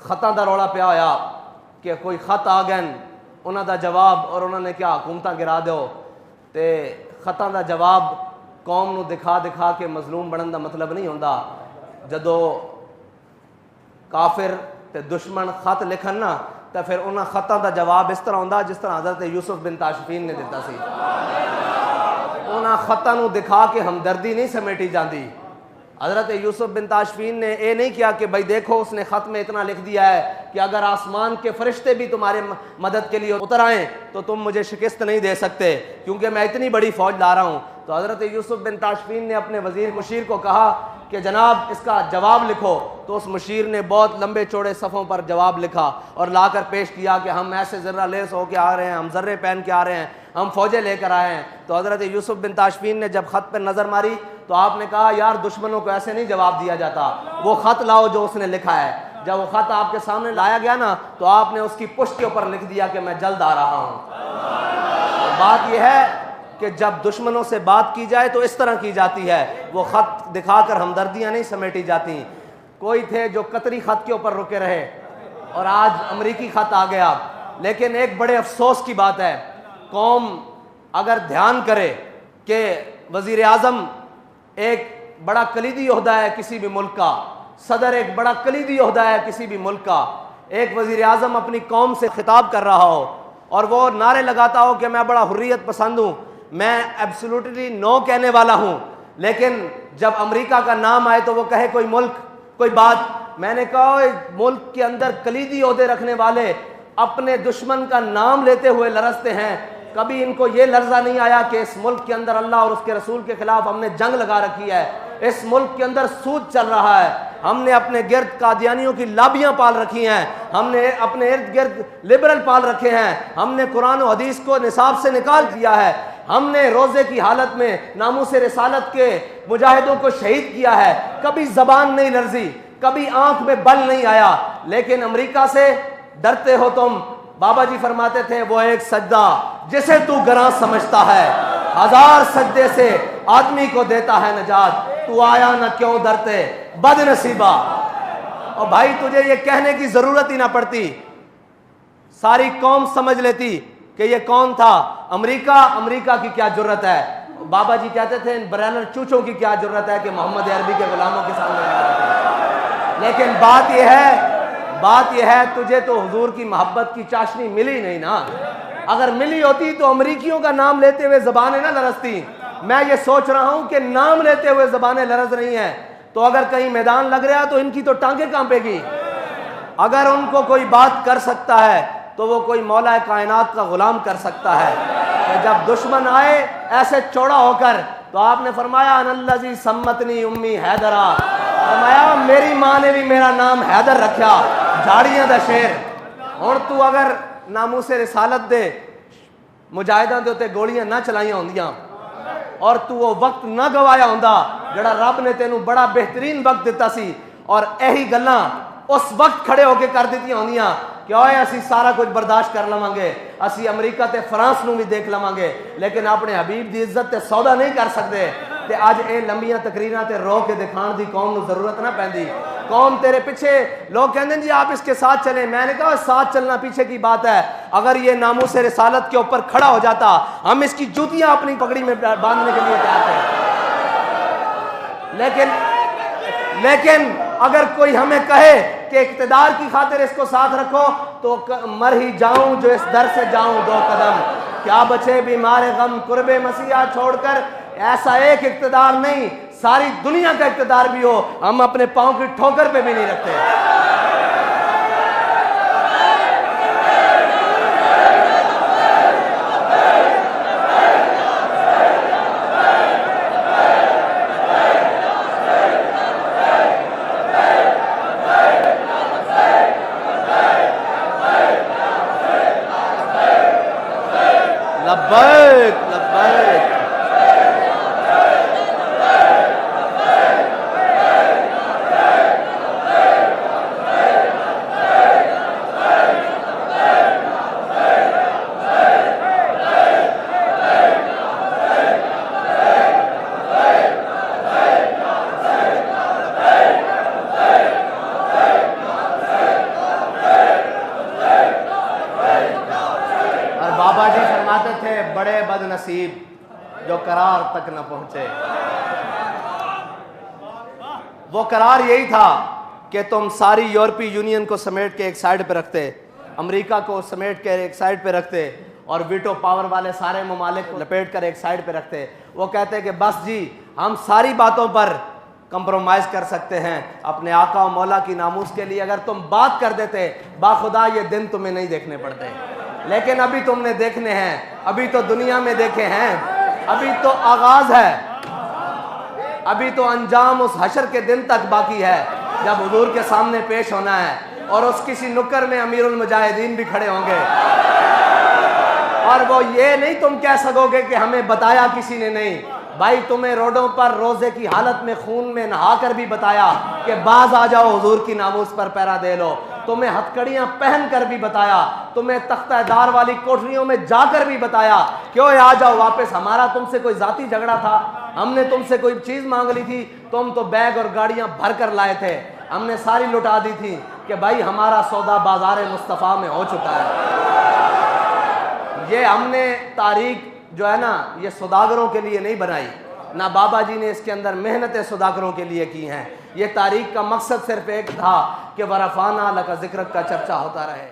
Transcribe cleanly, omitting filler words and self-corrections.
खतां दा रौला पिया होया कि कोई खत आ गए उन्हां दा जवाब और उन्होंने क्या हुकूमतां गिरा दो। तो खतां दा जवाब कौम नूं दिखा दिखा के मजलूम बनने का मतलब नहीं होंदा। जदों काफिर ते दुश्मन खत लिखन ना तो फिर उन्हां खतां दा जवाब इस तरह होंदा जिस तरह हज़रत यूसुफ बिन ताशफीन ने दिता सी। उन्हां खतां नूं दिखा के हमदर्दी नहीं समेटी जाती। हज़रत यूसुफ बिन ताशफीन ने यह नहीं किया कि भाई देखो उसने ख़त में इतना लिख दिया है कि अगर आसमान के फरिश्ते भी तुम्हारे मदद के लिए उतर आएँ तो तुम मुझे शिकस्त नहीं दे सकते क्योंकि मैं इतनी बड़ी फ़ौज ला रहा हूँ। तो हज़रत यूसुफ बिन ताशफीन ने अपने वज़ीर मुशीर को कहा कि जनाब इसका जवाब लिखो। तो उस मुशीर ने बहुत लंबे चौड़े सफ़ों पर जवाब लिखा और लाकर पेश किया कि हम ऐसे ज़र्रा लेस होकर आ रहे हैं, हम ज़र्रे पहन के आ रहे हैं, हम फ़ौजें लेकर आए हैं। तो हज़रत यूसुफ बिन ताशफीन ने जब ख़त पर नज़र मारी तो आपने कहा यार दुश्मनों को ऐसे नहीं जवाब दिया जाता, वो ख़त लाओ जो उसने लिखा है। जब वो ख़त आपके सामने लाया गया ना तो आपने उसकी पुष्ट के ऊपर लिख दिया कि मैं जल्द आ रहा हूँ। तो बात यह है कि जब दुश्मनों से बात की जाए तो इस तरह की जाती है, वो ख़त दिखाकर हमदर्दियाँ नहीं समेटी जाती। कोई थे जो कतरी ख़त के ऊपर रुके रहे और आज अमरीकी ख़त आ गया। लेकिन एक बड़े अफसोस की बात है, कौम अगर ध्यान करे कि वज़ीर आज़म एक बड़ा कलीदी ओहदा है किसी भी मुल्क का, सदर एक बड़ा कलीदी ओहदा है किसी भी मुल्क का, एक वज़ीर आज़म अपनी कौम से खिताब कर रहा हो और वो नारे लगाता हो कि मैं बड़ा हुर्रियत पसंद हूँ, मैं एब्सोल्युटली नो कहने वाला हूँ, लेकिन जब अमेरिका का नाम आए तो वो कहे कोई मुल्क कोई बात। मैंने कहा मुल्क के अंदर कलीदी ओहदे रखने वाले अपने दुश्मन का नाम लेते हुए लरजते हैं। कभी इनको ये लर्जा नहीं आया कि इस मुल्क के अंदर अल्लाह और उसके रसूल के खिलाफ हमने जंग लगा रखी है, इस मुल्क के अंदर सूद चल रहा है, हमने अपने गिर्द कादियानियों की लाबियाँ पाल रखी हैं, हमने अपने इर्द गिर्द लिबरल पाल रखे हैं, हमने कुरान और हदीस को निसाब से निकाल दिया है, हमने रोज़े की हालत में नामूस रिसालत के मुजाहिदों को शहीद किया है। कभी ज़बान नहीं लर्जी, कभी आंख में बल नहीं आया। लेकिन अमेरिका से डरते हो तुम। बाबा जी फरमाते थे वो एक सजदा जिसे तू गरां समझता है, 1000 सजदे से आदमी को देता है नजात, तू आया ना क्यों डरते बदनसीबा। और भाई तुझे ये कहने की जरूरत ही ना पड़ती, सारी कौम समझ लेती कि ये कौन था। अमेरिका की क्या जरूरत है। बाबा जी कहते थे इन ब्रैनर चूचों की क्या जरूरत है कि मोहम्मद अरबी के गुलामों के सामने। लेकिन बात यह है तुझे तो हुजूर की मोहब्बत की चाशनी मिली नहीं ना। अगर मिली होती तो अमरीकियों का नाम लेते हुए ज़बानें ना लरजती। मैं ये सोच रहा हूं कि नाम लेते हुए ज़बानें लरज रही हैं, तो अगर कहीं मैदान लग रहा तो इनकी तो टांगें कांपेगी। अगर उनको कोई बात कर सकता है तो वो कोई मौला कायनात का गुलाम कर सकता है। तो जब दुश्मन आए ऐसे चौड़ा होकर, तो आपने फरमाया अनल्लज़ी सम्मतनी उम्मी हैदरा, फरमाया मेरी माँ ने भी मेरा नाम हैदर रखा, झाड़ियां दा शेर। हुण तू अगर नामूसे रिसालत दे मुजाहिदां दे उत्ते गोलियां ना चलाइयां होंदियां और तू वो वक्त ना गवाया होंदा जिहड़ा रब ने तेनू बड़ा बेहतरीन वक्त दिता सी, और यही गल्लां उस वक्त खड़े होके कर दित्तियां होंदियां कि ओए असी सारा कुछ बर्दाश्त कर लवांगे, असी अमरीका ते फ्रांस नूं भी देख लवांगे, लेकिन अपने हबीब दी इज्जत ते सौदा नहीं कर सकते। ते अज ये लंबियां तकरीरां ते रो के दिखाण दी कौम नूं जरूरत ना पैंदी। कौम तेरे पीछे, लोग कहते हैं जी आप इसके साथ चलें। मैंने कहा साथ चलना पीछे की बात है, अगर ये नामूस रिसालत के ऊपर खड़ा हो जाता हम इसकी जूतियां अपनी पगड़ी में बांधने के लिए तैयार थे। लेकिन अगर कोई हमें कहे कि इक़्तिदार की खातिर इसको साथ रखो तो मर ही जाऊं जो इस दर से जाऊं 2 कदम, क्या बचे बीमार गम कुर्बे मसीहा छोड़कर। ऐसा एक इक़्तिदार नहीं, सारी दुनिया का इक़्तिदार भी हो, हम अपने पांव की ठोकर पे भी नहीं रखते। लब्बैक लब्बैक। नसीब जो करार तक न पहुंचे। वो करार यही था कि तुम सारी यूरोपीय यूनियन को समेट के एक साइड पे रखते, अमेरिका को समेट के एक साइड पे रखते और वीटो पावर वाले सारे ममालिक को लपेट कर एक साइड पे रखते। वो कहते कि बस जी हम सारी बातों पर कंप्रोमाइज़ कर सकते हैं, अपने आका और मौला की नामूस के लिए अगर तुम बात कर देते बाखुदा ये दिन तुम्हें नहीं देखने पड़ते। लेकिन अभी तुमने देखने हैं, अभी तो दुनिया में देखे हैं, अभी तो आगाज़ है, अभी तो अंजाम उस हशर के दिन तक बाकी है जब हुजूर के सामने पेश होना है और उस किसी नुक्कर में अमीरुल मुजाहिदीन भी खड़े होंगे और वो ये नहीं तुम कह सकोगे कि हमें बताया किसी ने नहीं। भाई तुम्हें रोडों पर रोजे की हालत में खून में नहा कर भी बताया कि बाज आ जाओ हुजूर की नामूस पर पहरा दे लो। तुम्हें हथकड़ियां पहन कर भी बताया, तुम्हें तख्तादार वाली कोठरियों में जाकर भी बताया क्यों आ जाओ वापस, हमारा तुमसे कोई जाती झगड़ा था, हमने तुमसे कोई चीज मांग ली थी, तुम तो बैग और गाड़ियां भर कर लाए थे, हमने सारी लुटा दी थी कि भाई हमारा सौदा बाजार मुस्तफ़ा में हो चुका है। ये हमने तारीख जो है ना ये सौदागरों के लिए नहीं बनाई, ना बाबा जी ने इसके अंदर मेहनतें सौदागरों के लिए की हैं। ये तारीख का मकसद सिर्फ एक था कि वरफ़ाना लका ज़िक्र का चर्चा होता रहे।